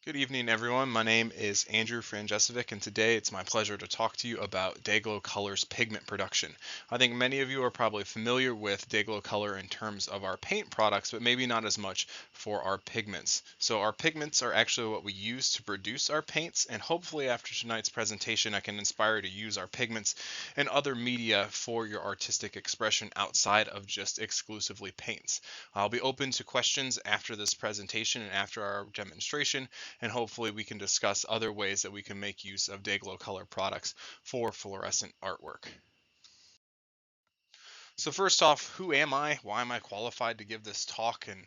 Good evening, everyone. My name is Andrew Franjesevic, and today it's my pleasure to talk to you about DayGlo Color's pigment production. I think many of you are probably familiar with DayGlo Color in terms of our paint products, but maybe not as much for our pigments. So our pigments are actually what we use to produce our paints, and hopefully after tonight's presentation I can inspire you to use our pigments and other media for your artistic expression outside of just exclusively paints. I'll be open to questions after this presentation and after our demonstration, and hopefully we can discuss other ways that we can make use of DayGlo Color products for fluorescent artwork. So first off, who am I? Why am I qualified to give this talk? And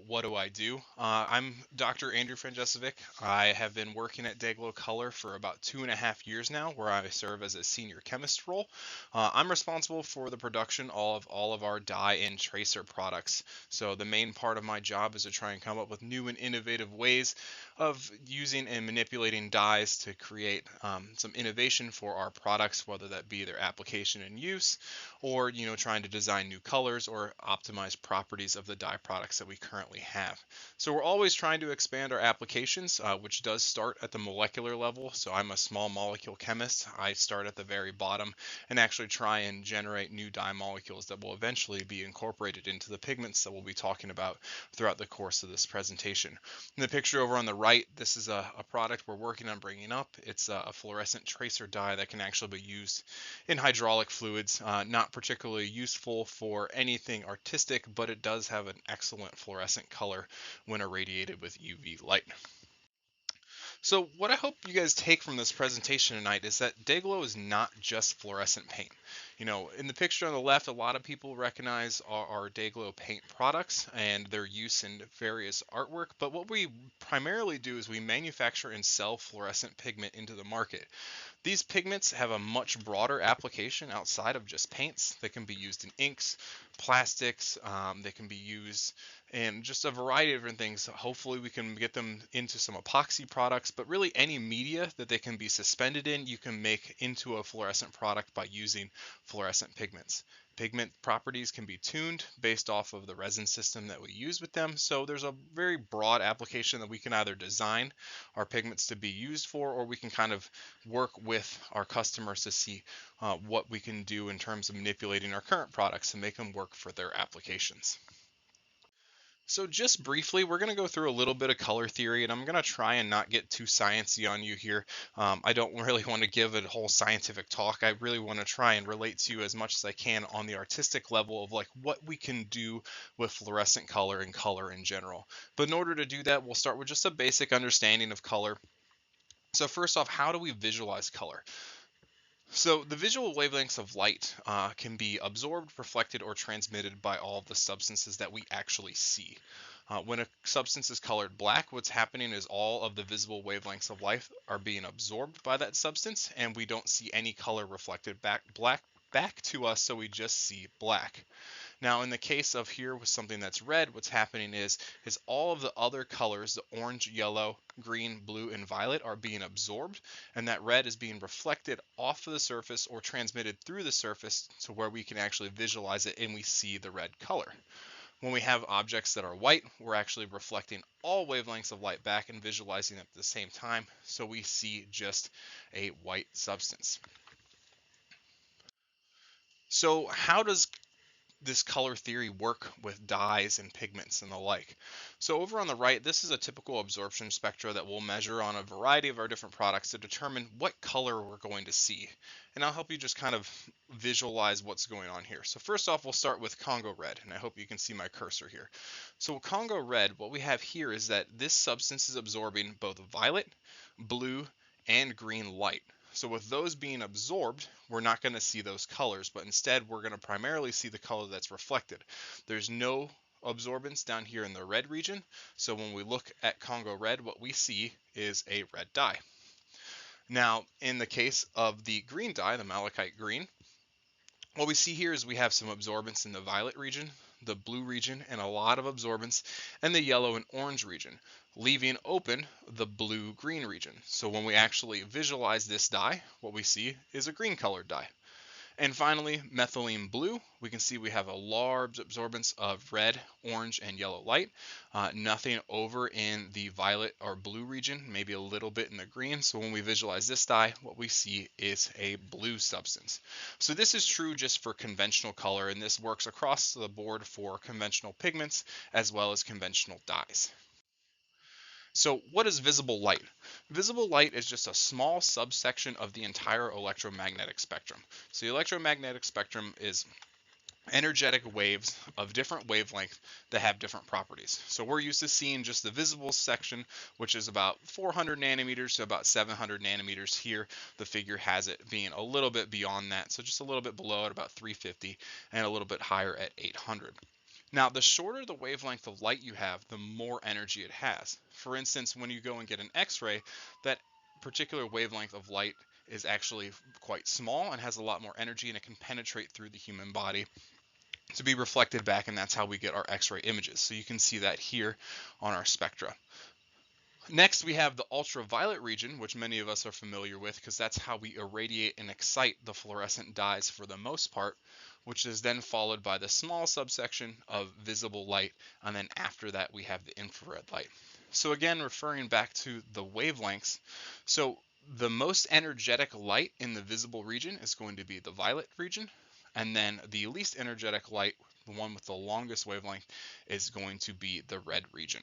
what do I do? I'm Dr. Andrew Franjesevic. I have been working at DayGlo Color for about 2.5 years now, where I serve as a senior chemist role. I'm responsible for the production of all of our dye and tracer products. So the main part of my job is to try and come up with new and innovative ways of using and manipulating dyes to create some innovation for our products, whether that be their application and use, or trying to design new colors or optimize properties of the dye products that we currently have. So we're always trying to expand our applications, which does start at the molecular level. So I'm a small molecule chemist. I start at the very bottom and actually try and generate new dye molecules that will eventually be incorporated into the pigments that we'll be talking about throughout the course of this presentation. In the picture over on the right, this is a product we're working on bringing up. It's a fluorescent tracer dye that can actually be used in hydraulic fluids, not particularly useful for anything artistic, but it does have an excellent fluorescent color when irradiated with UV light. So what I hope you guys take from this presentation tonight is that DayGlo is not just fluorescent paint. In the picture on the left, a lot of people recognize our DayGlo paint products and their use in various artwork, but what we primarily do is we manufacture and sell fluorescent pigment into the market. These pigments have a much broader application outside of just paints. They can be used in inks, plastics, they can be used in just a variety of different things. Hopefully we can get them into some epoxy products, but really any media that they can be suspended in, you can make into a fluorescent product by using fluorescent pigments. Pigment properties can be tuned based off of the resin system that we use with them. So there's a very broad application that we can either design our pigments to be used for, or we can kind of work with our customers to see what we can do in terms of manipulating our current products to make them work for their applications. So just briefly, we're going to go through a little bit of color theory, and I'm going to try and not get too sciencey on you here. I don't really want to give a whole scientific talk. I really want to try and relate to you as much as I can on the artistic level of like what we can do with fluorescent color and color in general. But in order to do that, we'll start with just a basic understanding of color. So first off, how do we visualize color? So the visual wavelengths of light can be absorbed, reflected, or transmitted by all of the substances that we actually see. When a substance is colored black, what's happening is all of the visible wavelengths of light are being absorbed by that substance, and we don't see any color reflected back to us, so we just see black. Now, in the case of here with something that's red, what's happening is all of the other colors, the orange, yellow, green, blue, and violet, are being absorbed, and that red is being reflected off of the surface or transmitted through the surface to where we can actually visualize it and we see the red color. When we have objects that are white, we're actually reflecting all wavelengths of light back and visualizing them at the same time, so we see just a white substance. So how does this color theory work with dyes and pigments and the like? So over on the right, this is a typical absorption spectra that we'll measure on a variety of our different products to determine what color we're going to see. And I'll help you just kind of visualize what's going on here. So first off, we'll start with Congo Red, and I hope you can see my cursor here. So Congo Red, what we have here is that this substance is absorbing both violet, blue, and green light. So with those being absorbed, we're not going to see those colors, but instead we're going to primarily see the color that's reflected. There's no absorbance down here in the red region, so when we look at Congo Red, what we see is a red dye. Now, in the case of the green dye, the malachite green, what we see here is we have some absorbance in the violet region, the blue region, and a lot of absorbance in the yellow and orange region, leaving open the blue-green region. So when we actually visualize this dye, what we see is a green colored dye. And finally, methylene blue, we can see we have a large absorbance of red, orange, and yellow light. Nothing over in the violet or blue region, maybe a little bit in the green. So when we visualize this dye, what we see is a blue substance. So this is true just for conventional color, and this works across the board for conventional pigments as well as conventional dyes. So what is visible light? Visible light is just a small subsection of the entire electromagnetic spectrum. So the electromagnetic spectrum is energetic waves of different wavelength that have different properties. So we're used to seeing just the visible section, which is about 400 nanometers to about 700 nanometers. Here, the figure has it being a little bit beyond that, so just a little bit below at about 350 and a little bit higher at 800. Now, the shorter the wavelength of light you have, the more energy it has. For instance, when you go and get an X-ray, that particular wavelength of light is actually quite small and has a lot more energy, and it can penetrate through the human body to be reflected back, and that's how we get our X-ray images. So you can see that here on our spectra. Next, we have the ultraviolet region, which many of us are familiar with because that's how we irradiate and excite the fluorescent dyes for the most part, which is then followed by the small subsection of visible light, and then after that we have the infrared light. So again, referring back to the wavelengths, so the most energetic light in the visible region is going to be the violet region, and then the least energetic light, the one with the longest wavelength, is going to be the red region.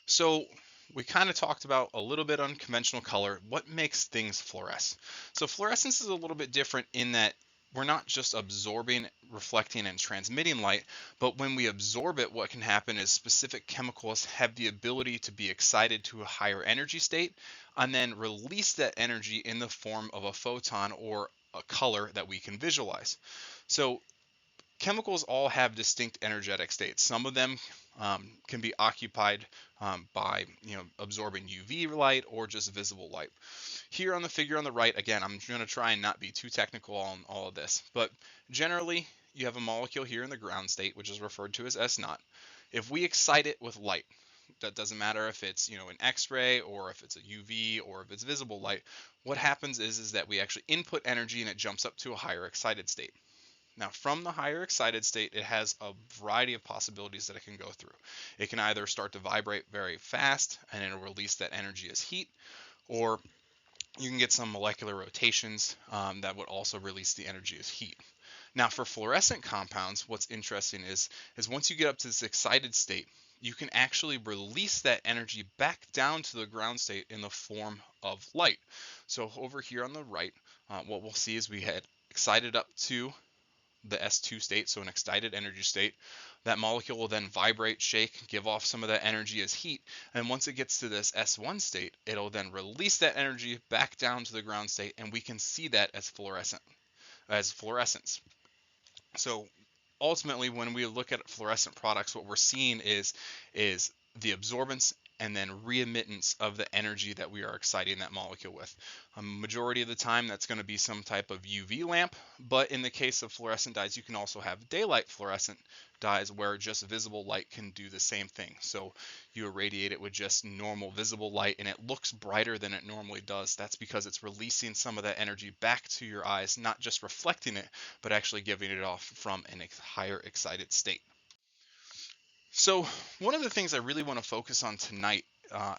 So we kind of talked about a little bit on conventional color, what makes things fluoresce. So fluorescence is a little bit different in that we're not just absorbing, reflecting, and transmitting light, but when we absorb it, what can happen is specific chemicals have the ability to be excited to a higher energy state and then release that energy in the form of a photon or a color that we can visualize. So chemicals all have distinct energetic states. Some of them can be occupied by absorbing UV light or just visible light. Here on the figure on the right, again, I'm going to try and not be too technical on all of this, but generally you have a molecule here in the ground state, which is referred to as S naught. If we excite it with light, that doesn't matter if it's an X-ray or if it's a UV or if it's visible light, what happens is that we actually input energy and it jumps up to a higher excited state. Now, from the higher excited state, it has a variety of possibilities that it can go through. It can either start to vibrate very fast and it'll release that energy as heat, or you can get some molecular rotations that would also release the energy as heat. Now, for fluorescent compounds, what's interesting is once you get up to this excited state, you can actually release that energy back down to the ground state in the form of light. So over here on the right, what we'll see is we had excited up to the S2 state, so an excited energy state. That molecule will then vibrate, shake, give off some of that energy as heat, and once it gets to this S1 state, it'll then release that energy back down to the ground state, and we can see that as fluorescence. So ultimately, when we look at fluorescent products, what we're seeing is the absorbance and then re-emittance of the energy that we are exciting that molecule with. A majority of the time, that's going to be some type of UV lamp, but in the case of fluorescent dyes, you can also have daylight fluorescent dyes where just visible light can do the same thing. So you irradiate it with just normal visible light and it looks brighter than it normally does. That's because it's releasing some of that energy back to your eyes, not just reflecting it, but actually giving it off from a higher excited state. So one of the things I really want to focus on tonight,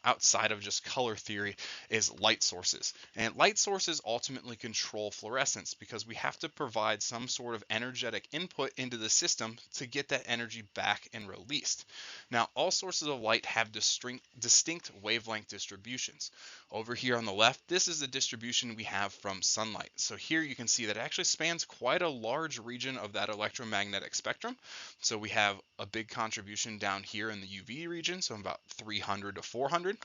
outside of just color theory, is light sources. And light sources ultimately control fluorescence because we have to provide some sort of energetic input into the system to get that energy back and released. Now, all sources of light have distinct wavelength distributions. Over here on the left, this is the distribution we have from sunlight. So here you can see that it actually spans quite a large region of that electromagnetic spectrum. So we have a big contribution down here in the UV region, so about 300 to 400.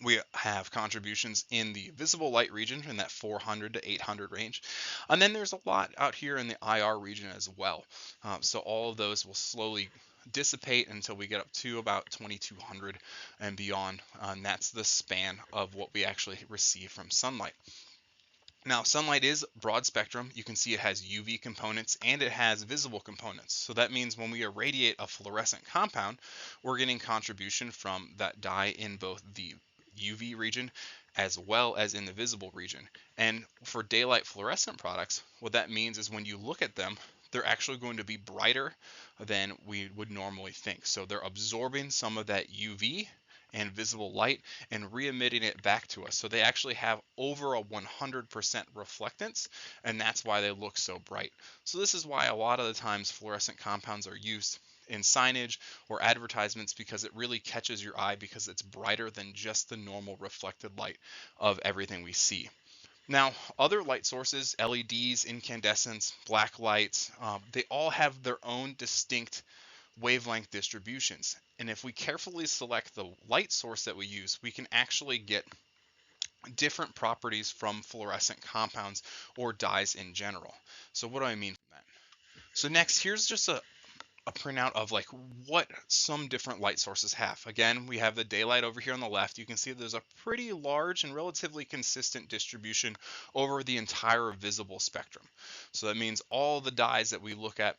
We have contributions in the visible light region in that 400 to 800 range. And then there's a lot out here in the IR region as well. So all of those will slowly dissipate until we get up to about 2200 and beyond. And that's the span of what we actually receive from sunlight. Now, sunlight is broad spectrum. You can see it has UV components and it has visible components. So that means when we irradiate a fluorescent compound, we're getting contribution from that dye in both the UV region as well as in the visible region. And for daylight fluorescent products, what that means is when you look at them, they're actually going to be brighter than we would normally think. So they're absorbing some of that UV and visible light and re-emitting it back to us. So they actually have over a 100% reflectance, and that's why they look so bright. So this is why a lot of the times fluorescent compounds are used in signage or advertisements, because it really catches your eye because it's brighter than just the normal reflected light of everything we see. Now, other light sources, LEDs, incandescents, black lights, they all have their own distinct wavelength distributions. And if we carefully select the light source that we use, we can actually get different properties from fluorescent compounds or dyes in general. So what do I mean from that? So next, here's just a printout of like what some different light sources have. Again, we have the daylight over here on the left. You can see there's a pretty large and relatively consistent distribution over the entire visible spectrum. So that means all the dyes that we look at,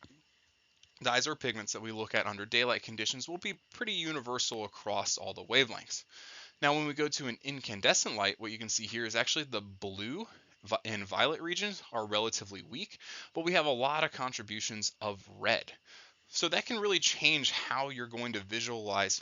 dyes or pigments that we look at under daylight conditions, will be pretty universal across all the wavelengths. Now, when we go to an incandescent light, what you can see here is actually the blue and violet regions are relatively weak, but we have a lot of contributions of red. So that can really change how you're going to visualize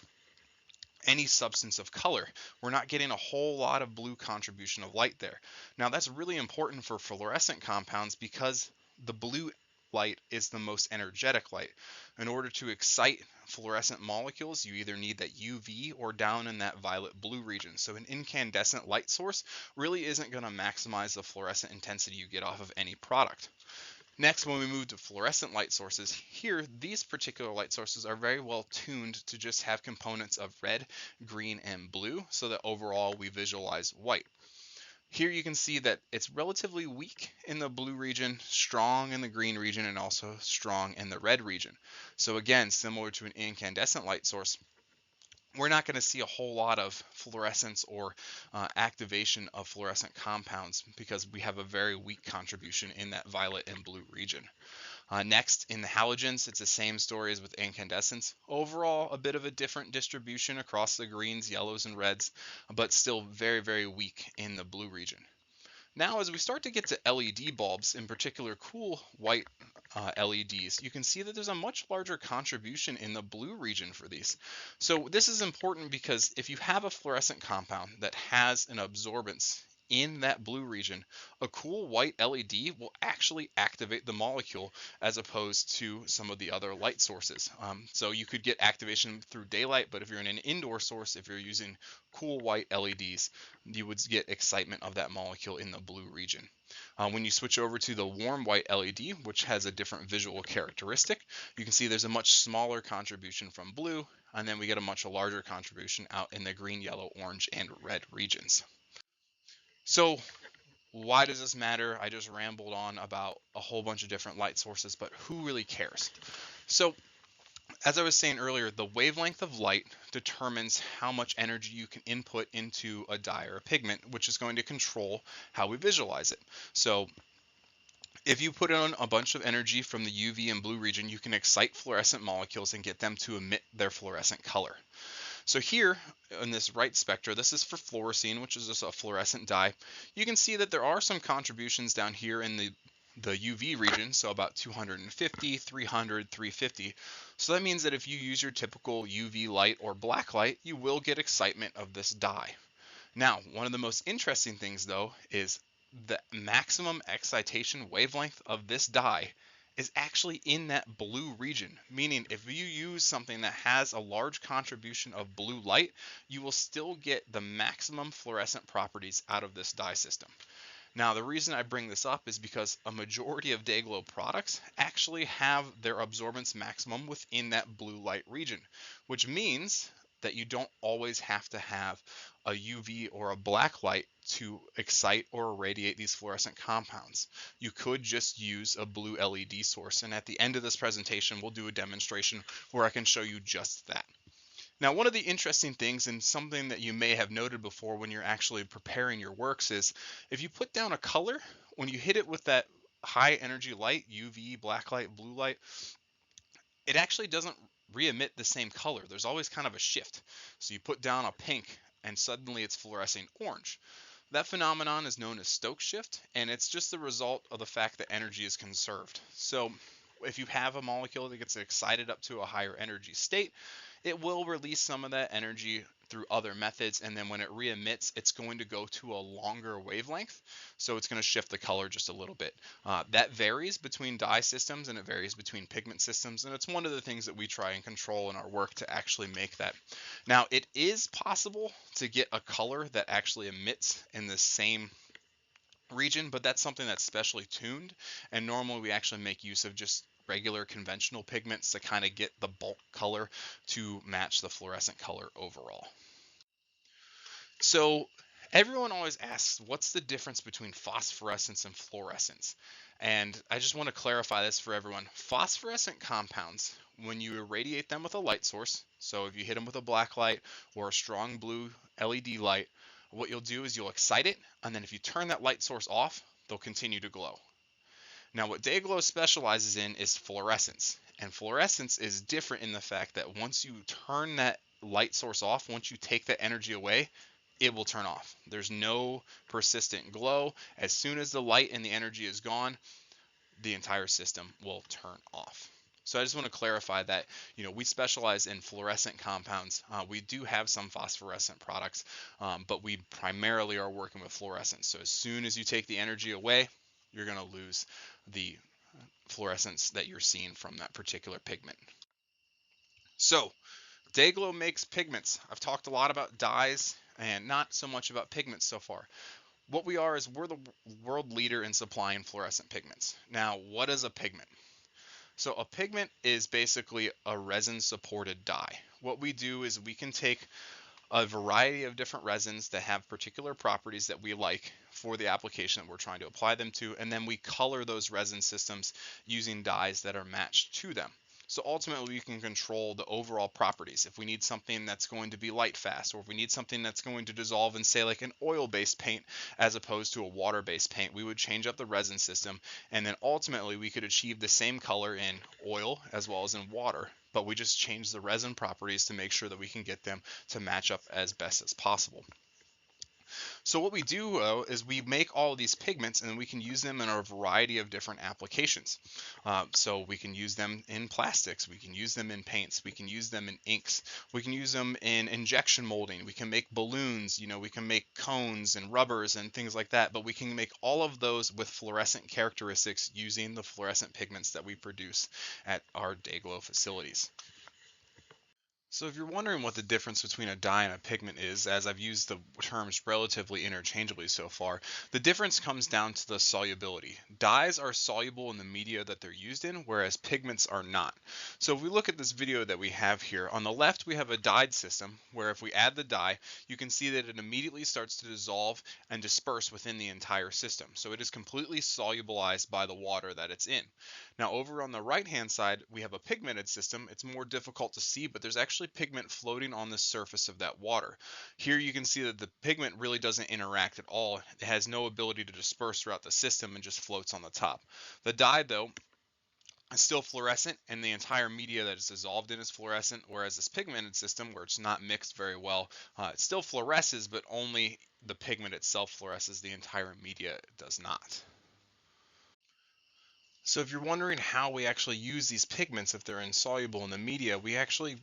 any substance of color. We're not getting a whole lot of blue contribution of light there. Now that's really important for fluorescent compounds because the blue light is the most energetic light. In order to excite fluorescent molecules, you either need that UV or down in that violet blue region. So an incandescent light source really isn't going to maximize the fluorescent intensity you get off of any product. Next, when we move to fluorescent light sources, here, these particular light sources are very well tuned to just have components of red, green, and blue, so that overall we visualize white. Here you can see that it's relatively weak in the blue region, strong in the green region, and also strong in the red region. So again, similar to an incandescent light source, we're not going to see a whole lot of fluorescence or activation of fluorescent compounds because we have a very weak contribution in that violet and blue region. Next, in the halogens, it's the same story as with incandescents. Overall, a bit of a different distribution across the greens, yellows, and reds, but still very, very weak in the blue region. Now, as we start to get to LED bulbs, in particular cool white LEDs, you can see that there's a much larger contribution in the blue region for these. So this is important because if you have a fluorescent compound that has an absorbance in that blue region, a cool white LED will actually activate the molecule as opposed to some of the other light sources. So you could get activation through daylight, but if you're in an indoor source, if you're using cool white LEDs, you would get excitement of that molecule in the blue region. When you switch over to the warm white LED, which has a different visual characteristic, you can see there's a much smaller contribution from blue, and then we get a much larger contribution out in the green, yellow, orange, and red regions. So why does this matter? I just rambled on about a whole bunch of different light sources, but who really cares? So as I was saying earlier, the wavelength of light determines how much energy you can input into a dye or a pigment, which is going to control how we visualize it. So if you put on a bunch of energy from the UV and blue region, you can excite fluorescent molecules and get them to emit their fluorescent color. So here in this right spectra, this is for fluorescein, which is just a fluorescent dye. You can see that there are some contributions down here in the UV region, so about 250, 300, 350. So that means that if you use your typical UV light or black light, you will get excitement of this dye. Now, one of the most interesting things though is the maximum excitation wavelength of this dye is actually in that blue region, meaning if you use something that has a large contribution of blue light, you will still get the maximum fluorescent properties out of this dye system. Now, the reason I bring this up is because a majority of DayGlo products actually have their absorbance maximum within that blue light region, which means that you don't always have to have a UV or a black light to excite or irradiate these fluorescent compounds. You could just use a blue LED source, and at the end of this presentation, we'll do a demonstration where I can show you just that. Now, one of the interesting things, and something that you may have noted before when you're actually preparing your works, is if you put down a color, when you hit it with that high energy light, UV, black light, blue light, it actually doesn't re-emit the same color. There's always kind of a shift. So you put down a pink and suddenly it's fluorescing orange. That phenomenon is known as Stoke Shift, and it's just the result of the fact that energy is conserved. So if you have a molecule that gets excited up to a higher energy state, it will release some of that energy through other methods, and then when it re-emits, it's going to go to a longer wavelength, so it's going to shift the color just a little bit. That varies between dye systems and it varies between pigment systems, and it's one of the things that we try and control in our work to actually make that. Now, it is possible to get a color that actually emits in the same region, but that's something that's specially tuned, and normally we actually make use of just regular conventional pigments to kind of get the bulk color to match the fluorescent color overall. So everyone always asks, what's the difference between phosphorescence and fluorescence? And I just want to clarify this for everyone. Phosphorescent compounds, when you irradiate them with a light source, so if you hit them with a black light or a strong blue LED light, what you'll do is you'll excite it, and then if you turn that light source off, they'll continue to glow. Now, what DayGlo specializes in is fluorescence, and fluorescence is different in the fact that once you turn that light source off, once you take that energy away, it will turn off. There's no persistent glow. As soon as the light and the energy is gone, the entire system will turn off. So I just want to clarify that, we specialize in fluorescent compounds. We do have some phosphorescent products, but we primarily are working with fluorescence. So as soon as you take the energy away, you're going to lose the fluorescence that you're seeing from that particular pigment. So DayGlo makes pigments. I've talked a lot about dyes and not so much about pigments so far. What we are is we're the world leader in supplying fluorescent pigments. Now, what is a pigment? So a pigment is basically a resin-supported dye. What we do is we can take a variety of different resins that have particular properties that we like for the application that we're trying to apply them to, and then we color those resin systems using dyes that are matched to them. So ultimately, we can control the overall properties. If we need something that's going to be light fast, or if we need something that's going to dissolve in, say, like an oil-based paint as opposed to a water-based paint, we would change up the resin system, and then ultimately we could achieve the same color in oil as well as in water, but we just change the resin properties to make sure that we can get them to match up as best as possible. So what we do is we make all of these pigments, and then we can use them in a variety of different applications. So we can use them in plastics, we can use them in paints, we can use them in inks, we can use them in injection molding, we can make balloons, we can make cones and rubbers and things like that, but we can make all of those with fluorescent characteristics using the fluorescent pigments that we produce at our DayGlo facilities. So if you're wondering what the difference between a dye and a pigment is, as I've used the terms relatively interchangeably so far, the difference comes down to the solubility. Dyes are soluble in the media that they're used in, whereas pigments are not. So if we look at this video that we have here, on the left we have a dyed system, where if we add the dye, you can see that it immediately starts to dissolve and disperse within the entire system. So it is completely solubilized by the water that it's in. Now over on the right hand side, we have a pigmented system. It's more difficult to see, but there's actually pigment floating on the surface of that water. Here you can see that the pigment really doesn't interact at all. It has no ability to disperse throughout the system and just floats on the top. The dye, though, is still fluorescent, and the entire media that it's dissolved in is fluorescent, whereas this pigmented system, where it's not mixed very well, it still fluoresces, but only the pigment itself fluoresces. The entire media does not. So if you're wondering how we actually use these pigments if they're insoluble in the media, we actually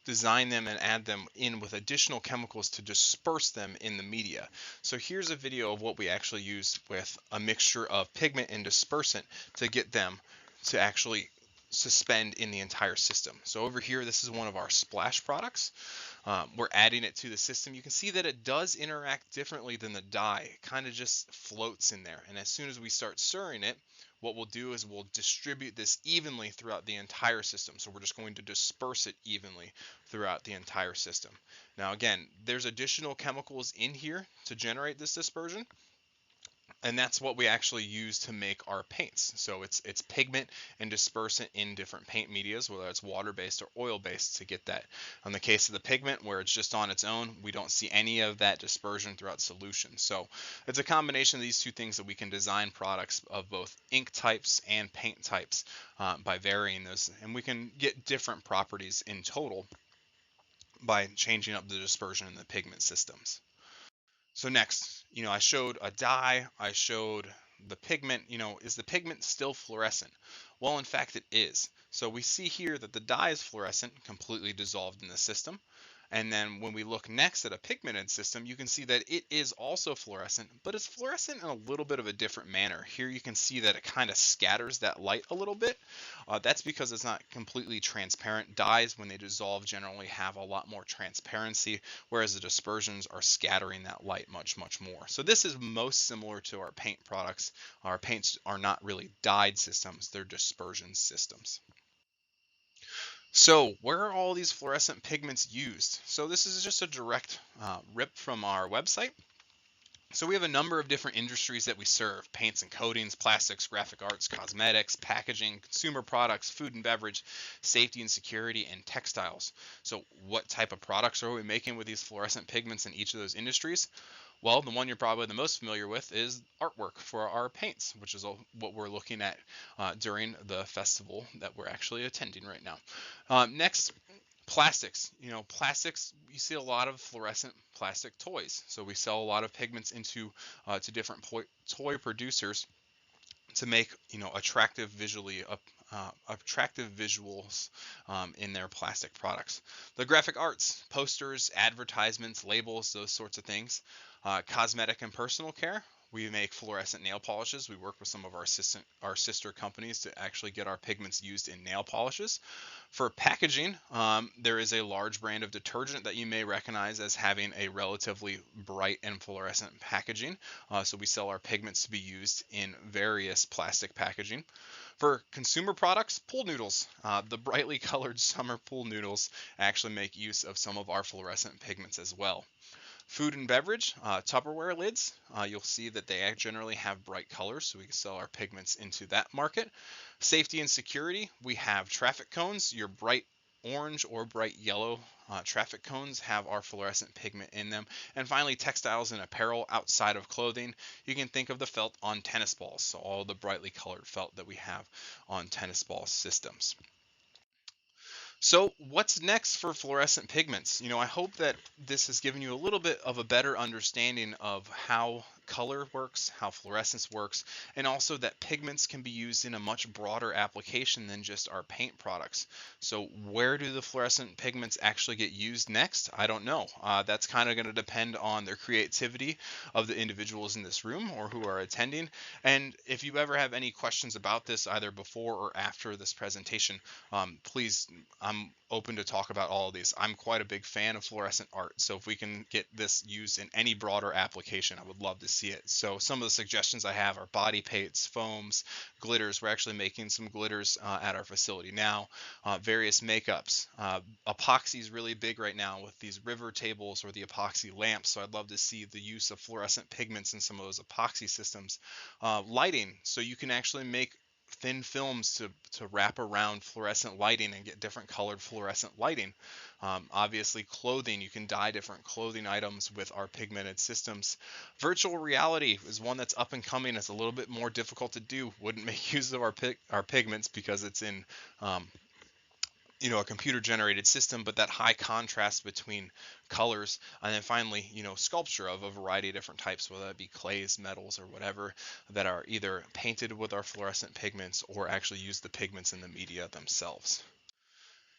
design them and add them in with additional chemicals to disperse them in the media. So here's a video of what we actually use with a mixture of pigment and dispersant to get them to actually suspend in the entire system. So over here, this is one of our splash products. We're adding it to the system. You can see that it does interact differently than the dye. It kind of just floats in there. And as soon as we start stirring it, what we'll do is we'll distribute this evenly throughout the entire system. So we're just going to disperse it evenly throughout the entire system. Now again, there's additional chemicals in here to generate this dispersion, and that's what we actually use to make our paints. So it's pigment and dispersant in different paint medias, whether it's water-based or oil-based, to get that. In the case of the pigment, where it's just on its own, we don't see any of that dispersion throughout solution. So it's a combination of these two things that we can design products of both ink types and paint types by varying those, and we can get different properties in total by changing up the dispersion in the pigment systems. So next, I showed a dye, I showed the pigment. Is the pigment still fluorescent? Well, in fact, it is. So we see here that the dye is fluorescent, completely dissolved in the system. And then when we look next at a pigmented system, you can see that it is also fluorescent, but it's fluorescent in a little bit of a different manner. Here you can see that it kind of scatters that light a little bit. That's because it's not completely transparent. Dyes, when they dissolve, generally have a lot more transparency, whereas the dispersions are scattering that light much, much more. So this is most similar to our paint products. Our paints are not really dyed systems, they're dispersion systems. So where are all these fluorescent pigments used? So this is just a direct rip from our website. So we have a number of different industries that we serve: paints and coatings, plastics, graphic arts, cosmetics, packaging, consumer products, food and beverage, safety and security, and textiles. So what type of products are we making with these fluorescent pigments in each of those industries? Well, the one you're probably the most familiar with is artwork for our paints, which is what we're looking at during the festival that we're actually attending right now. Next, plastics. Plastics, you see a lot of fluorescent plastic toys. So we sell a lot of pigments into to different toy producers to make attractive visuals in their plastic products. The graphic arts, posters, advertisements, labels, those sorts of things. Cosmetic and personal care. We make fluorescent nail polishes. We work with some of our sister companies to actually get our pigments used in nail polishes. For packaging, there is a large brand of detergent that you may recognize as having a relatively bright and fluorescent packaging. So we sell our pigments to be used in various plastic packaging. For consumer products, pool noodles. The brightly colored summer pool noodles actually make use of some of our fluorescent pigments as well. Food and beverage, Tupperware lids, you'll see that they generally have bright colors, so we can sell our pigments into that market. Safety and security, we have traffic cones. Your bright orange or bright yellow traffic cones have our fluorescent pigment in them. And finally, textiles and apparel outside of clothing. You can think of the felt on tennis balls, so all the brightly colored felt that we have on tennis ball systems. So what's next for fluorescent pigments? I hope that this has given you a little bit of a better understanding of how color works, how fluorescence works, and also that pigments can be used in a much broader application than just our paint products. So where do the fluorescent pigments actually get used next? I don't know. That's kind of going to depend on the creativity of the individuals in this room or who are attending. And if you ever have any questions about this, either before or after this presentation, please, I'm open to talk about all of these. I'm quite a big fan of fluorescent art, so if we can get this used in any broader application, I would love to see it. So some of the suggestions I have are body paints, foams, glitters. We're actually making some glitters at our facility now. Various makeups. Epoxy is really big right now with these river tables or the epoxy lamps, so I'd love to see the use of fluorescent pigments in some of those epoxy systems. Lighting, so you can actually make thin films to wrap around fluorescent lighting and get different colored fluorescent lighting. Obviously clothing, you can dye different clothing items with our pigmented systems. Virtual reality is one that's up and coming. It's a little bit more difficult to do. Wouldn't make use of our pigments because it's in a computer generated system, but that high contrast between colors. And then finally, sculpture of a variety of different types, whether that be clays, metals, or whatever, that are either painted with our fluorescent pigments or actually use the pigments in the media themselves.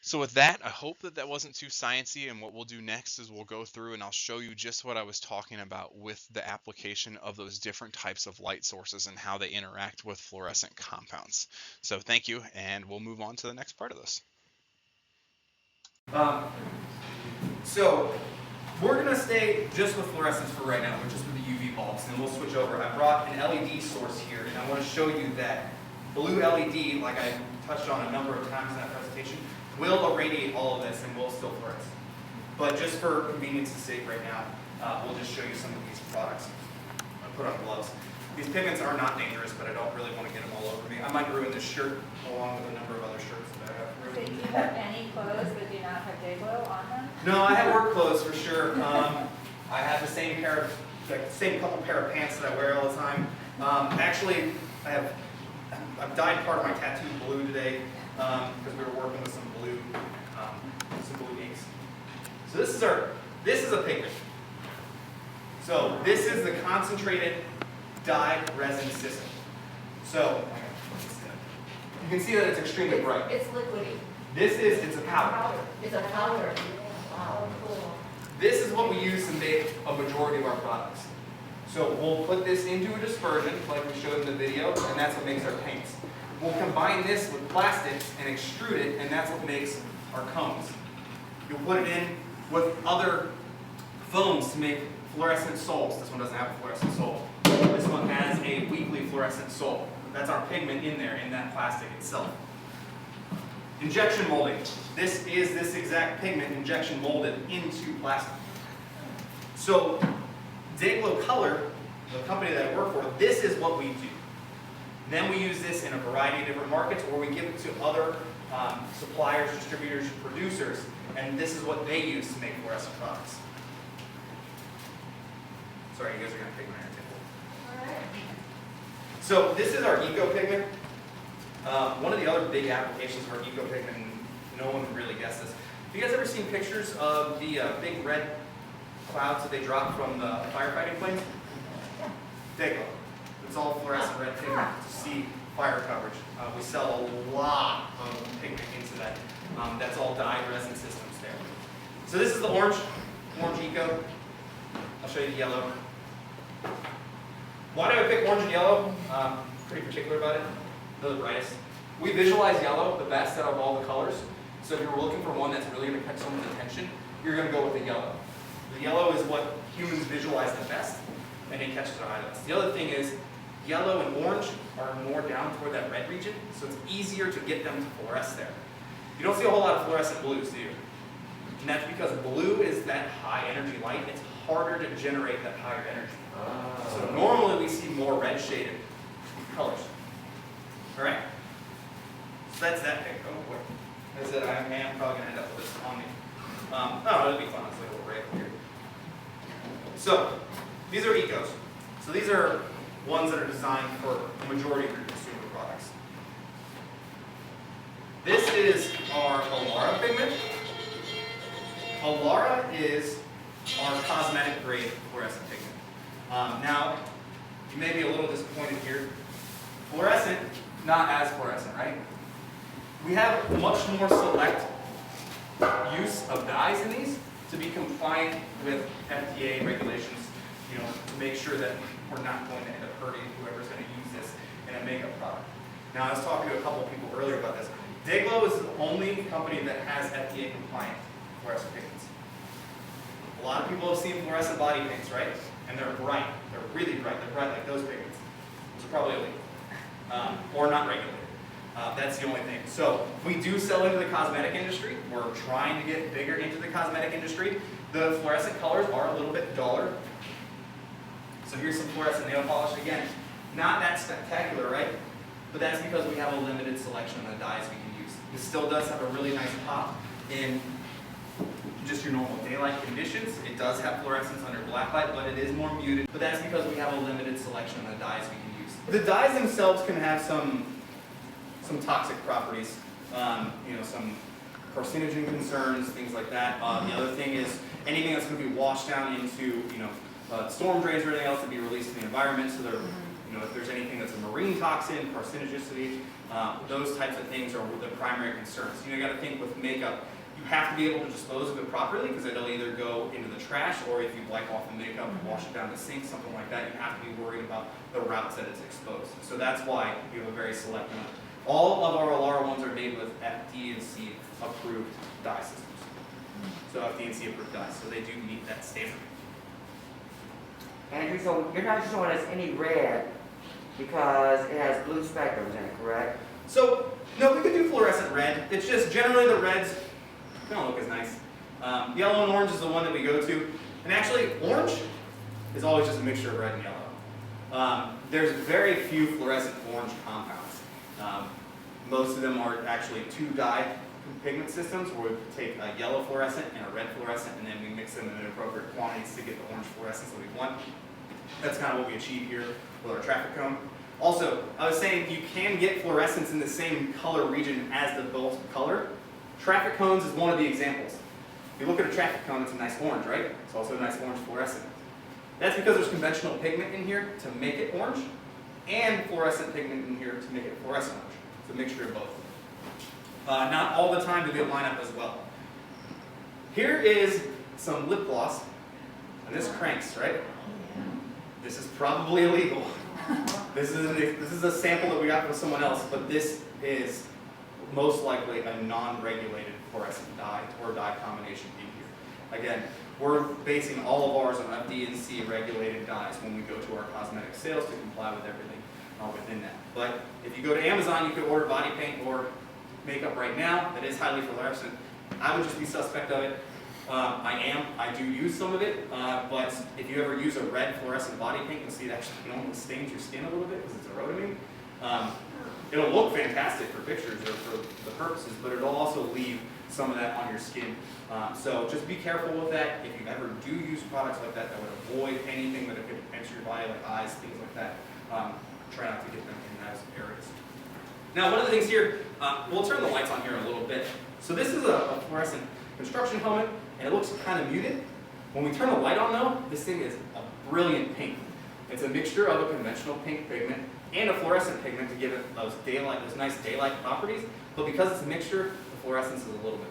So with that, I hope that wasn't too sciencey, and what we'll do next is we'll go through and I'll show you just what I was talking about with the application of those different types of light sources and how they interact with fluorescent compounds. So thank you, and we'll move on to the next part of this. So we're going to stay just with fluorescence for right now, which is with the UV bulbs, and we'll switch over. I brought an LED source here, and I want to show you that blue LED, like I touched on a number of times in that presentation, will irradiate all of this and will still fluoresce. But just for convenience's sake right now, we'll just show you some of these products. I'll put on gloves. These pigments are not dangerous, but I don't really want to get them all over me. I might ruin this shirt along with a number of other shirts that I have ruined. So do you have any clothes that do not have DayGlo on them? No, I have work clothes for sure. I have the same couple pair of pants that I wear all the time. Actually, I've dyed part of my tattoo blue today because we were working with some blue inks. So this is a pigment. So this is the concentrated dye resin system. So you can see that it's extremely bright. It's liquidy. It's a powder. It's a powder. Wow, cool. This is what we use to make a majority of our products. So we'll put this into a dispersion, like we showed in the video, and that's what makes our paints. We'll combine this with plastics and extrude it, and that's what makes our cones. You'll put it in with other foams to make fluorescent soles. This one doesn't have a fluorescent sole. This one has a weakly fluorescent sole. That's our pigment in there, in that plastic itself. Injection molding. This is this exact pigment injection molded into plastic. So DayGlo Color, the company that I work for, this is what we do. Then we use this in a variety of different markets, or we give it to other suppliers, distributors, producers, and this is what they use to make fluorescent products. Sorry, you guys are going to pick my hair. So this is our eco pigment. One of the other big applications of our eco pigment, and no one would really guess this. Have you guys ever seen pictures of the big red clouds that they drop from the firefighting planes? DayGlo. It's all fluorescent red pigment to see fire coverage. We sell a lot of pigment into that. That's all dyed resin systems there. So this is the orange eco. I'll show you the yellow. Why do I pick orange and yellow? Pretty particular about it. They're the brightest. We visualize yellow the best out of all the colors. So if you're looking for one that's really going to catch someone's attention, you're going to go with the yellow. The yellow is what humans visualize the best, and it catches our eye the best. The other thing is, yellow and orange are more down toward that red region, so it's easier to get them to fluoresce there. You don't see a whole lot of fluorescent blues, do you? And that's because blue is that high energy light. It's harder to generate that higher energy. So normally we see more red shaded colors. All right. So that's that pick. Oh boy. As I said, I am probably going to end up with this on me. Oh, it'll be fun. It's like a little break here. So these are ecos. So these are ones that are designed for the majority of your consumer products. This is our Alara pigment. Alara is our cosmetic grade fluorescent pigment. Now, you may be a little disappointed here. Fluorescent, not as fluorescent, right? We have much more select use of dyes in these to be compliant with FDA regulations, to make sure that we're not going to end up hurting whoever's going to use this in a makeup product. Now, I was talking to a couple of people earlier about this. DayGlo is the only company that has FDA compliant fluorescent pigments. A lot of people have seen fluorescent body paints, right? And they're bright. They're really bright. They're bright like those pigments. Those are probably illegal. Or not regulated. That's the only thing. So we do sell into the cosmetic industry. We're trying to get bigger into the cosmetic industry. The fluorescent colors are a little bit duller. So here's some fluorescent nail polish. Again, not that spectacular, right? But that's because we have a limited selection of the dyes we can use. This still does have a really nice pop in just your normal daylight conditions. It does have fluorescence under blacklight, but it is more muted. But that's because we have a limited selection of the dyes we can use. The dyes themselves can have some toxic properties, some carcinogen concerns, things like that. The other thing is anything that's going to be washed down into, storm drains or anything else to be released in the environment. So there, if there's anything that's a marine toxin, carcinogenicity, those types of things are the primary concerns. You got to think with makeup, you have to be able to dispose of it properly because it'll either go into the trash or if you wipe off the makeup and wash it down the sink, something like that, you have to be worried about the routes that it's exposed. So that's why we have a very select amount. All of our Alara ones are made with FD&C approved dye systems. So FD&C approved dyes, so they do meet that standard. Andrew, so you're not showing us any red because it has blue spectrums in it, correct? So, no, we could do fluorescent red. It's just generally the reds don't look as nice. Yellow and orange is the one that we go to. And actually, orange is always just a mixture of red and yellow. There's very few fluorescent orange compounds. Most of them are actually two dye pigment systems where we take a yellow fluorescent and a red fluorescent and then we mix them in appropriate quantities to get the orange fluorescence that we want. That's kind of what we achieve here with our traffic cone. Also, I was saying you can get fluorescence in the same color region as the bulk color. Traffic cones is one of the examples. If you look at a traffic cone, it's a nice orange, right? It's also a nice orange fluorescent. That's because there's conventional pigment in here to make it orange, and fluorescent pigment in here to make it fluorescent orange. It's a mixture of both. Not all the time do they line up as well. Here is some lip gloss, and this cranks, right? This is probably illegal. This is a sample that we got from someone else, but this is most likely a non-regulated fluorescent dye or dye combination in here. Again, we're basing all of ours on FD&C regulated dyes when we go to our cosmetic sales to comply with everything within that. But if you go to Amazon, you could order body paint or makeup right now that is highly fluorescent. I would just be suspect of it. I do use some of it, but if you ever use a red fluorescent body paint, you'll see it actually almost stains your skin a little bit because it's rhodamine. It'll look fantastic for pictures or for the purposes, but it'll also leave some of that on your skin. So just be careful with that. If you ever do use products like that that would avoid anything that could enter your body, like eyes, things like that, try not to get them in those areas. Now, one of the things here, we'll turn the lights on here in a little bit. So this is a fluorescent construction helmet, and it looks kind of muted. When we turn the light on though, this thing is a brilliant pink. It's a mixture of a conventional pink pigment and a fluorescent pigment to give it those nice daylight properties, but because it's a mixture, the fluorescence is a little bit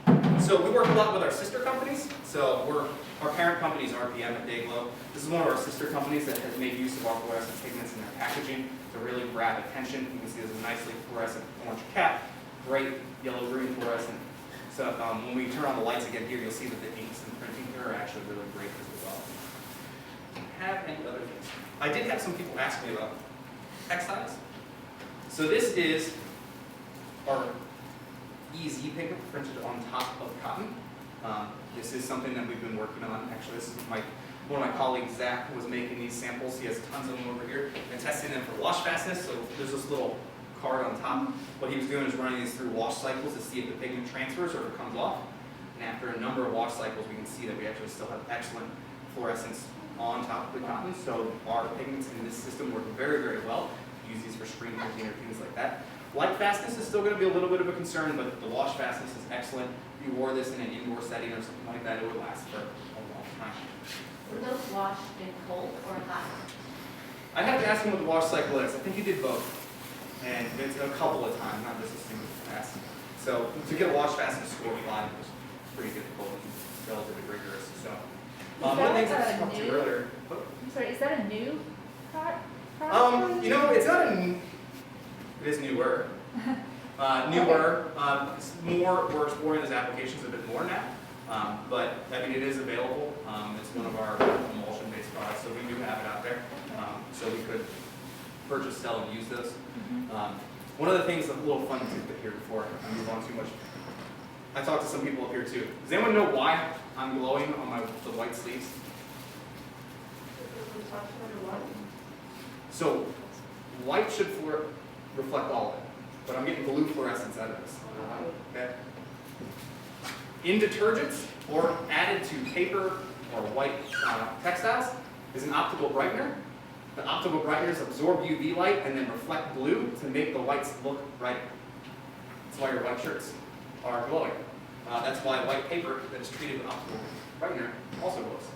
weak. So we work a lot with our sister companies. So our parent company is RPM at DayGlo. This is one of our sister companies that has made use of our fluorescent pigments in their packaging to really grab attention. You can see there's a nicely fluorescent orange cap, great yellow-green fluorescent. So when we turn on the lights again here, you'll see that the inks and printing here are actually really great as well. Have any other things? I did have some people ask me about textiles. So this is our EZ pigment printed on top of cotton. This is something that we've been working on. Actually, this is one of my colleagues, Zach, was making these samples. He has tons of them over here and testing them for wash fastness. So there's this little card on top. What he was doing is running these through wash cycles to see if the pigment transfers or if it comes off. And after a number of wash cycles, we can see that we actually still have excellent fluorescence on top of the cotton. So our pigments in this system work very, very well. Use these for screen printing or things like that. Light fastness is still going to be a little bit of a concern, but the wash fastness is excellent. If you wore this in an indoor setting or something like that, it would last for a long time. Were those washed in cold or hot? I'd have to ask him what the wash cycle is. I think he did both. And it's a couple of times, not just a single pass. So to get a wash fastness score live was pretty difficult and relatively rigorous. So one of the things I talked to earlier. I'm sorry, is that a new product? You know, it's not a new, it is newer. Newer, it's more, we're exploring those applications a bit more now. But I mean, it is available. It's one of our emulsion-based products, so we do have it out there. So we could purchase, sell, and use those. One of the things, a little fun tidbit here before I move on too much. I talked to some people up here too. Does anyone know why I'm glowing on the white sleeves? So white should reflect all of it, but I'm getting blue fluorescence out of this. Okay. In detergents or added to paper or white textiles is an optical brightener. The optical brighteners absorb UV light and then reflect blue to make the whites look brighter. That's why your white shirts are glowing. That's why white paper that is treated with optical brightener also glows.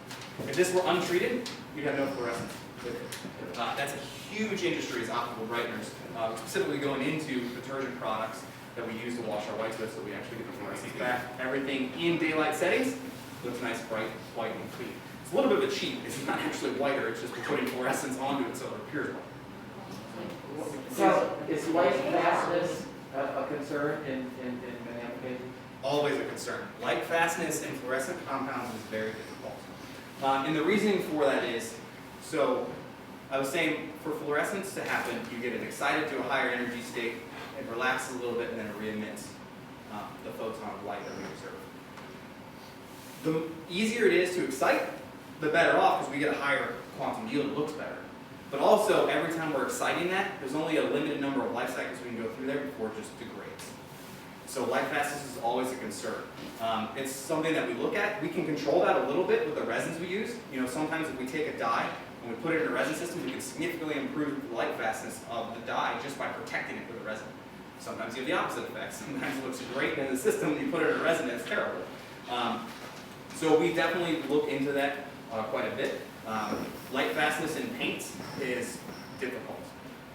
If this were untreated, you'd have no fluorescence with it. That's a huge industry is optical brighteners, specifically going into detergent products that we use to wash our whites with so we actually get the fluorescence back. Everything in daylight settings looks nice, bright, white, and clean. It's a little bit of a cheat. It's not actually whiter, it's just putting fluorescence onto it so it appears white. So is light fastness a concern in many applications? Always a concern. Light fastness and fluorescent compounds is very difficult. And the reasoning for that is, so I was saying for fluorescence to happen, you get it excited to a higher energy state, it relaxes a little bit, and then it re-emits the photon of light that we observe. The easier it is to excite, the better off because we get a higher quantum yield, it looks better. But also, every time we're exciting that, there's only a limited number of life cycles we can go through there before it just degrades. So light fastness is always a concern. It's something that we look at. We can control that a little bit with the resins we use. You know, sometimes if we take a dye and we put it in a resin system, we can significantly improve the light fastness of the dye just by protecting it with a resin. Sometimes you have the opposite effect. Sometimes it looks great in the system, when you put it in a resin, it's terrible. So we definitely look into that quite a bit. Light fastness in paints is difficult.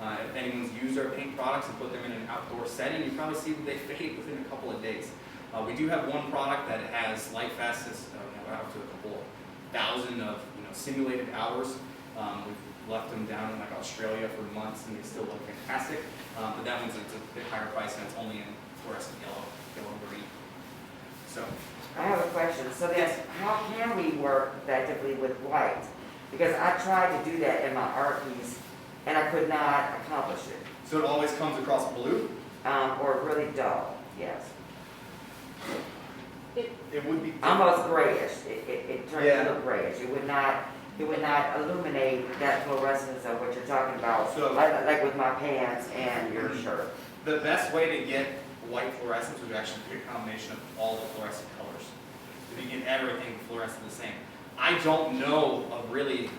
If anyone's used our paint products and put them in an outdoor setting, you probably see that they fade within a couple of days. We do have one product that has light fastness up to a couple thousand of simulated hours. We've left them down in like Australia for months and they still look fantastic. But that one's a bit higher price and it's only in fluorescent yellow green. So I have a question. So then, how can we work effectively with white? Because I tried to do that in my art piece, and I could not accomplish it. So it always comes across blue? Or really dull, yes. It would be Almost grayish. It turned Yeah. to look grayish. It would not illuminate that fluorescence of what you're talking about, So- like with my pants and your shirt. the best way to get white fluorescence would actually be a combination of all the fluorescent colors. If you get everything fluorescent the same. I don't know of really,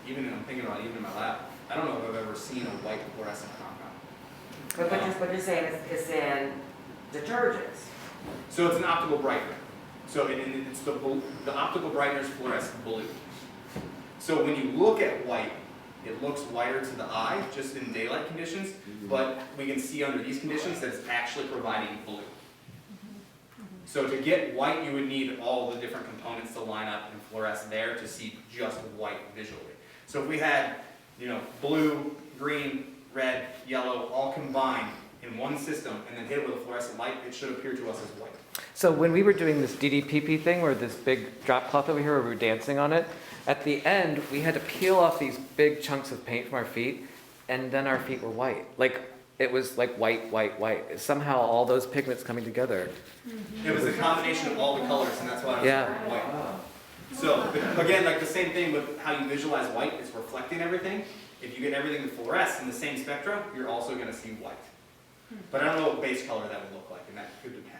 I'm thinking about even in my lab, I don't know if I've ever seen a white fluorescent compound. But you're saying it's in detergents. So it's an optical brightener. So it's the optical brightener is fluorescent blue. So when you look at white, it looks whiter to the eye, just in daylight conditions, but we can see under these conditions that it's actually providing blue. So to get white, you would need all the different components to line up and fluoresce there to see just white visually. So if we had, blue, green, red, yellow, all combined in one system and then hit it with a fluorescent light, it should appear to us as white. So when we were doing this DDPP thing, where this big drop cloth over here, where we were dancing on it, at the end, we had to peel off these big chunks of paint from our feet, and then our feet were white. Like, it was like white, white, white. Somehow all those pigments coming together. It was a combination of all the colors, and that's why it was Yeah. white. So, again, like the same thing with how you visualize white is reflecting everything. If you get everything to fluoresce in the same spectrum, you're also going to see white. But I don't know what base color that would look like, and that could depend.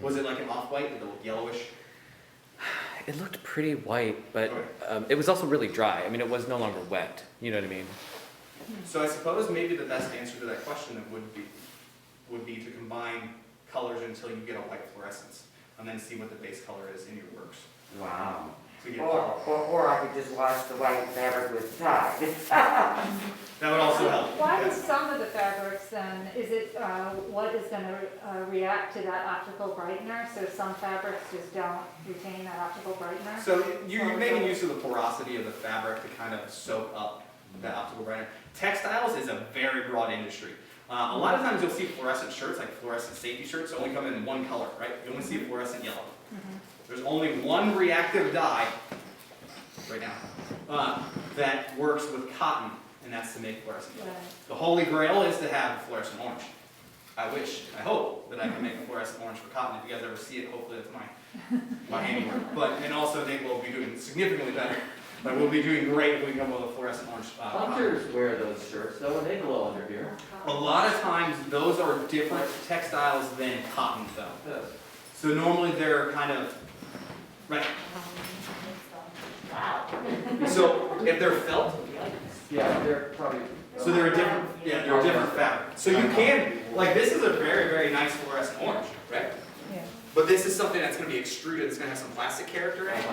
Was it like an off-white? Did it look yellowish? It looked pretty white, but it was also really dry. I mean, it was no longer wet. You know what I mean? So I suppose maybe the best answer to that question would be to combine colors until you get a white fluorescence, and then see what the base color is in your works. Wow. To get Or I could just wash the white fabric with Tide. that would also help. Why Yes. is some of the fabrics then, is it, what is gonna react to that optical brightener? So some fabrics just don't retain that optical brightener? So you're making use of the porosity of the fabric to kind of soak up that optical brightener. Textiles is a very broad industry. A lot of times you'll see fluorescent shirts, like fluorescent safety shirts, only come in one color, right? You only see fluorescent yellow. There's only one reactive dye, right now, that works with cotton, and that's to make fluorescent yellow. Right. The holy grail is to have fluorescent orange. I hope that I can make a fluorescent orange for cotton. If you guys ever see it, hopefully it's my handiwork. And also DayGlo will be doing significantly better. But we'll be doing great if we come with a fluorescent orange. Hunters wear those shirts, though, and they glow under here. A lot of times, those are different textiles than cotton, though. Yes. So normally they're kind of, right? So if they're felt, Yeah, they're probably. so they're a different fabric. So you can, like this is a very, very nice fluorescent orange, right? Yeah. But this is something that's going to be extruded, it's going to have some plastic character in it.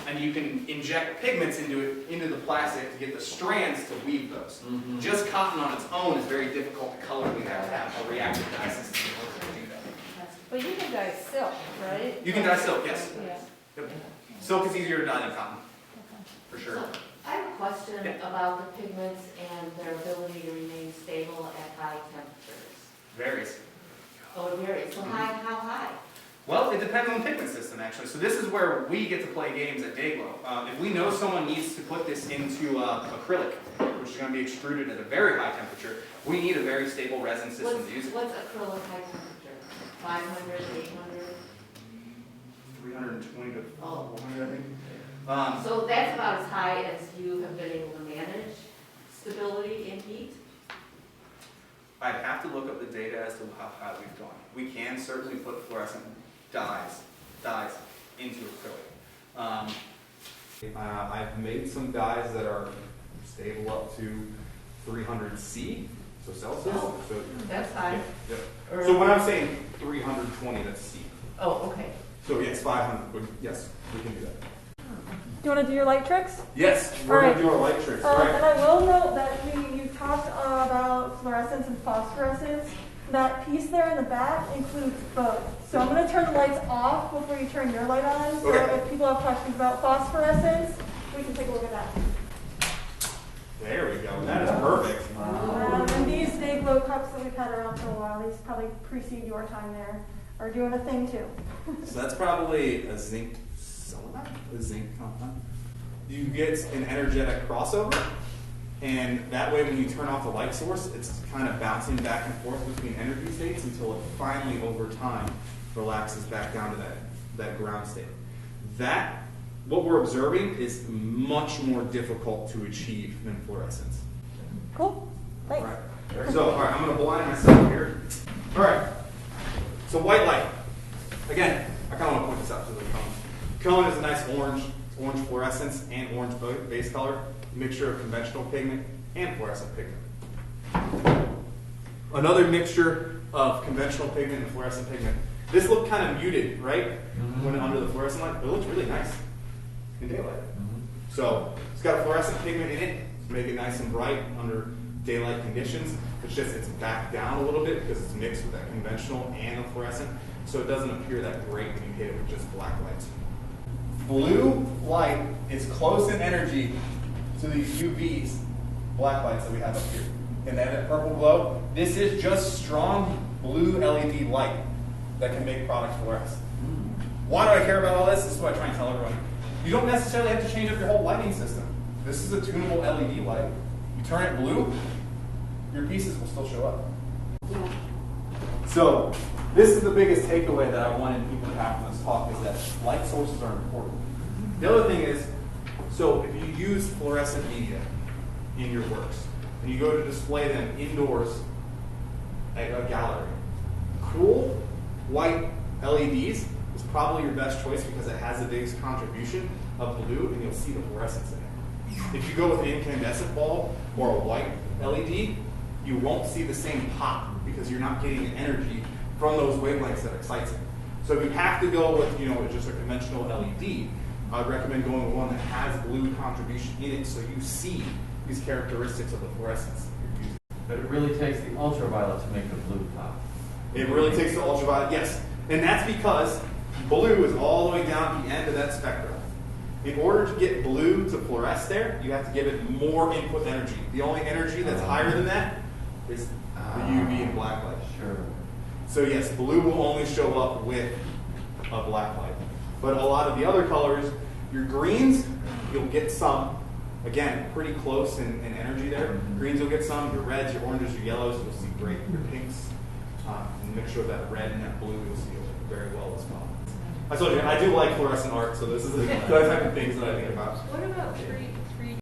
And you can inject pigments into the plastic to get the strands to weave those. Mhm. Just cotton on its own is very difficult to color. We have to have a reactive dye system in order to do that. But you can dye silk, right? You can dye silk, yes. Yeah. Yep. Silk is easier to dye than cotton, for sure. So, I have a question Yeah. about the pigments and their ability to remain stable at high temperatures. Varies. Oh, it varies. So how high? Well, it depends on the pigment system, actually. So this is where we get to play games at DayGlo. If we know someone needs to put this into acrylic, which is going to be extruded at a very high temperature, we need a very stable resin system to use it. What's acrylic high temperature? 500, 800? 320 to Oh. 400, I think. So that's about as high as you have been able to manage stability in heat? I'd have to look up the data as to how high we've gone. We can certainly put fluorescent dyes into acrylic. I've made some dyes that are stable up to 300 C, So Celsius? Oh. So, That's high. yep. Or- So when I'm saying 320, that's C. Oh, okay. So yes, 500, but yes, we can do that. Do you want to do your light tricks? Yes, we're All going to do our light tricks, And right? I will note that you talked about fluorescence and phosphorescence. That piece there in the back includes both. So I'm going to turn the lights off before you turn your light on. So Okay. if people have questions about phosphorescence, we can take a look at that. There we go. That is perfect. And these DayGlo cups that we've had around for a while, these probably precede your time there, are doing a thing too. So that's probably a zinc selenide, a zinc compound. You get an energetic crossover, and that way when you turn off the light source, it's kind of bouncing back and forth between energy states until it finally, over time, relaxes back down to that ground state. That, what we're observing, is much more difficult to achieve than fluorescence. Cool. Thanks. All right. So, all right, I'm going to blind myself here. All right. So white light. Again, I kind of want to point this out to the cone. Cone is a nice orange fluorescence and orange base color, mixture of conventional pigment and fluorescent pigment. Another mixture of conventional pigment and fluorescent pigment. This looked kind of muted, right? When under the fluorescent light, but it looks really nice in daylight. So it's got a fluorescent pigment in it to make it nice and bright under daylight conditions. It's backed down a little bit because it's mixed with that conventional and the fluorescent, so it doesn't appear that great when you hit it with just black lights. Blue light is close in energy to these UVs, black lights that we have up here. And that purple glow, this is just strong blue LED light that can make products fluoresce. Why do I care about all this? This is what I try and tell everyone. You don't necessarily have to change up your whole lighting system. This is a tunable LED light. You turn it blue, your pieces will still show up. So this is the biggest takeaway that I wanted people to have from this talk, is that light sources are important. The other thing is, so if you use fluorescent media in your works, and you go to display them indoors at a gallery, cool white LEDs is probably your best choice because it has the biggest contribution of blue, and you'll see the fluorescence in it. If you go with an incandescent bulb or a white LED, you won't see the same pop because you're not getting the energy from those wavelengths that excites it. So if you have to go with, just a conventional LED, I'd recommend going with one that has blue contribution in it, so you see these characteristics of the fluorescence you're using. But it really takes the ultraviolet to make the blue pop. It really takes the ultraviolet, yes. And that's because blue is all the way down the end of that spectrum. In order to get blue to fluoresce there, you have to give it more input energy. The only energy that's higher than that is the UV and black light. Sure. So yes, blue will only show up with a black light. But a lot of the other colors, your greens, you'll get some. Again, pretty close in energy there. Greens you'll get some, your reds, your oranges, your yellows, you'll see great. Your pinks, and make sure that red and that blue you'll see very well as well. I told you, I do like fluorescent art, so this is the type of things that I think about. What about 3D